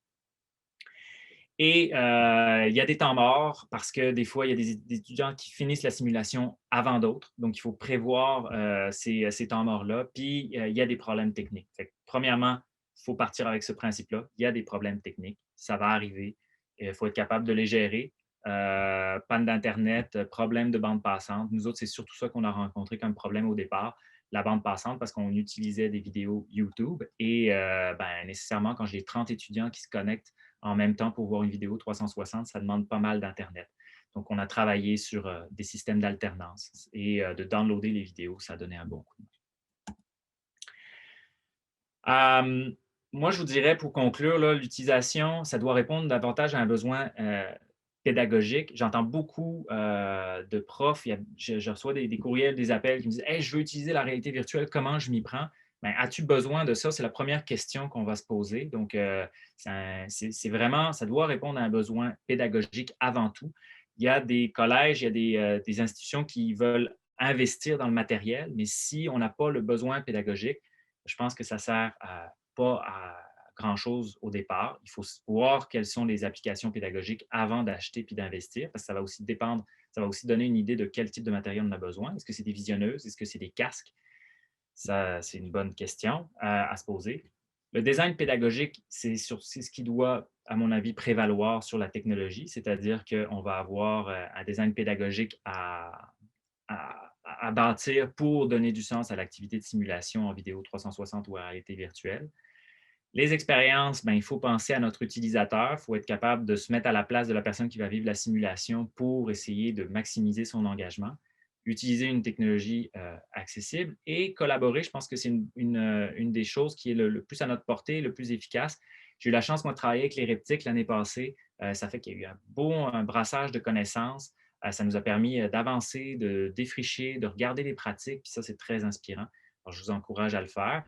Et il y a des temps morts parce que des fois, il y a des étudiants qui finissent la simulation avant d'autres. Donc, il faut prévoir ces temps morts-là. Puis, il y a des problèmes techniques. Fait que, premièrement, il faut partir avec ce principe-là. Il y a des problèmes techniques. Ça va arriver. Il faut être capable de les gérer. Panne d'Internet, problème de bande passante. Nous autres, c'est surtout ça qu'on a rencontré comme problème au départ, la bande passante, parce qu'on utilisait des vidéos YouTube. Et ben, nécessairement, quand j'ai 30 étudiants qui se connectent en même temps pour voir une vidéo 360, ça demande pas mal d'Internet. Donc, on a travaillé sur des systèmes d'alternance et de downloader les vidéos, ça a donné un bon coup de main. Moi, je vous dirais pour conclure, l'utilisation, ça doit répondre davantage à un besoin pédagogique. J'entends beaucoup de profs, je reçois des courriels, des appels qui me disent Hey, je veux utiliser la réalité virtuelle, comment je m'y prends? Ben, as-tu besoin de ça? C'est la première question qu'on va se poser. Donc, c'est vraiment, ça doit répondre à un besoin pédagogique avant tout. Il y a des collèges, il y a des institutions qui veulent investir dans le matériel, mais si on n'a pas le besoin pédagogique, je pense que ça ne sert pas à grand-chose au départ. Il faut voir quelles sont les applications pédagogiques avant d'acheter puis d'investir, parce que ça va aussi dépendre, ça va aussi donner une idée de quel type de matériel on a besoin. Est-ce que c'est des visionneuses? Est-ce que c'est des casques? Ça, c'est une bonne question à se poser. Le design pédagogique, c'est ce qui doit, à mon avis, prévaloir sur la technologie, c'est-à-dire qu'on va avoir un design pédagogique à à bâtir pour donner du sens à l'activité de simulation en vidéo 360 ou à réalité virtuelle. Les expériences, ben, il faut penser à notre utilisateur. Il faut être capable de se mettre à la place de la personne qui va vivre la simulation pour essayer de maximiser son engagement. Utiliser une technologie accessible et collaborer, je pense que c'est une des choses qui est le plus à notre portée, le plus efficace. J'ai eu la chance, moi, de travailler avec les Reptiques l'année passée. Ça fait qu'il y a eu un brassage de connaissances. Ça nous a permis d'avancer, de défricher, de regarder les pratiques. Puis ça, c'est très inspirant. Alors, je vous encourage à le faire.